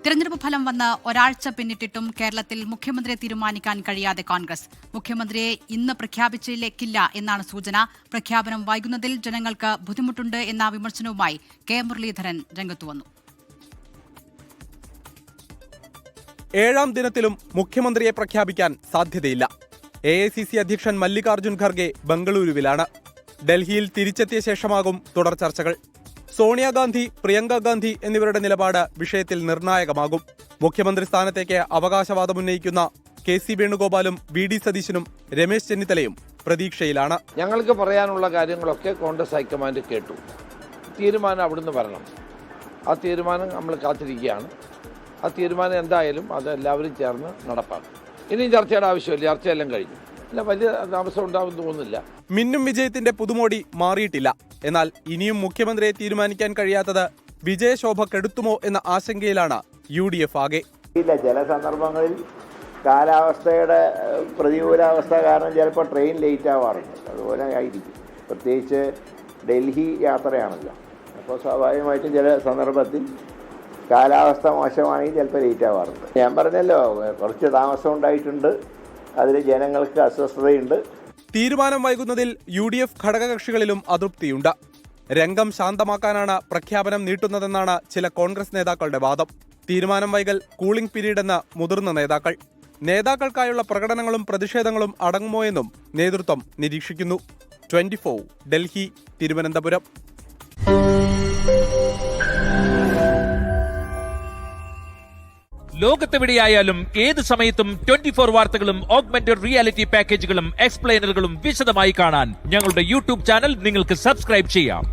തിരഞ്ഞെടുപ്പ് ഫലം വന്ന് ഒരാഴ്ച പിന്നിട്ടിട്ടും കേരളത്തിൽ മുഖ്യമന്ത്രിയെ തീരുമാനിക്കാൻ കഴിയാതെ കോൺഗ്രസ്. മുഖ്യമന്ത്രിയെ ഇന്ന് പ്രഖ്യാപിച്ചില്ലേക്കില്ല എന്നാണ് സൂചന. പ്രഖ്യാപനം വൈകുന്നതിൽ ജനങ്ങൾക്ക് ബുദ്ധിമുട്ടുണ്ട് എന്ന വിമർശനവുമായി കെ മുരളീധരൻ രംഗത്തുവന്നു. ഏഴാം ദിനത്തിലും മുഖ്യമന്ത്രിയെ പ്രഖ്യാപിക്കാൻ സാധ്യതയില്ല. AICC അധ്യക്ഷൻ മല്ലികാർജുൻ ഖർഗെ ബംഗളൂരുവിലാണ്. ഡൽഹിയിൽ തിരിച്ചെത്തിയ ശേഷമാകും തുടർ ചർച്ചകൾ. സോണിയാഗാന്ധി, പ്രിയങ്ക ഗാന്ധി എന്നിവരുടെ നിലപാട് വിഷയത്തിൽ നിർണായകമാകും. മുഖ്യമന്ത്രി സ്ഥാനത്തേക്ക് അവകാശവാദമുന്നയിക്കുന്ന KC വേണുഗോപാലും VD സതീശനും രമേശ് ചെന്നിത്തലയും പ്രതീക്ഷയിലാണ്. ഞങ്ങൾക്ക് പറയാനുള്ള കാര്യങ്ങളൊക്കെ കോൺഗ്രസ് ഹൈക്കമാൻഡ് കേട്ടു. തീരുമാനം അവിടുന്ന് വരണം. ആ തീരുമാനം നമ്മൾ കാത്തിരിക്കുകയാണ്. ആ തീരുമാനം എന്തായാലും അത് എല്ലാവരും ചേർന്ന് നടപ്പാക്കും. ഇനിയും ചർച്ചയുടെ ആവശ്യമില്ല. ചർച്ചയെല്ലാം കഴിഞ്ഞു. അല്ല, വലിയ താമസം ഉണ്ടാവുമെന്ന് തോന്നുന്നില്ല. മിന്നും വിജയത്തിന്റെ പുതുമോടി മാറിയിട്ടില്ല. എന്നാൽ ഇനിയും മുഖ്യമന്ത്രിയെ തീരുമാനിക്കാൻ കഴിയാത്തത് വിജയശോഭ കെടുത്തുമോ എന്ന ആശങ്കയിലാണ് UDF ആകെ. ചില സന്ദർഭങ്ങളിൽ കാലാവസ്ഥയുടെ പ്രതികൂലാവസ്ഥ കാരണം ചിലപ്പോൾ ട്രെയിൻ ലേറ്റ് ആവാറുണ്ട്. അതുപോലെ ആയിരിക്കും. പ്രത്യേകിച്ച് ഡൽഹി യാത്രയാണല്ലോ. അപ്പോൾ സ്വാഭാവികമായിട്ടും ചില സന്ദർഭത്തിൽ കാലാവസ്ഥ മോശമായി ചിലപ്പോൾ ലേറ്റ് ആവാറുണ്ട്. ഞാൻ പറഞ്ഞല്ലോ, കുറച്ച് താമസം ഉണ്ടായിട്ടുണ്ട്. അതിൽ ജനങ്ങൾക്ക് അസ്വസ്ഥതയുണ്ട്. തീരുമാനം വൈകുന്നതിൽ UDF ഘടകകക്ഷികളിലും അതൃപ്തിയുണ്ട്. രംഗം ശാന്തമാക്കാനാണ് പ്രഖ്യാപനം നീട്ടുന്നതെന്നാണ് ചില കോൺഗ്രസ് നേതാക്കളുടെ വാദം. തീരുമാനം വൈകൽ കൂളിംഗ് പീരീഡ് എന്ന മുതിർന്ന നേതാക്കൾ. നേതാക്കൾക്കായുള്ള പ്രകടനങ്ങളും പ്രതിഷേധങ്ങളും അടങ്ങുമോ എന്നും നേതൃത്വം നിരീക്ഷിക്കുന്നു. 24 ഡൽഹി, തിരുവനന്തപുരം. ലോകത്തെവിടെയായാലും ഏത് സമയത്തും 24 വാർത്തകളും ഓഗ്മെന്റഡ് റിയാലിറ്റി പാക്കേജുകളും എക്സ്പ്ലെയിനറുകളും വിശദമായി കാണാൻ ഞങ്ങളുടെ YouTube ചാനൽ നിങ്ങൾക്ക് സബ്സ്ക്രൈബ് ചെയ്യാം.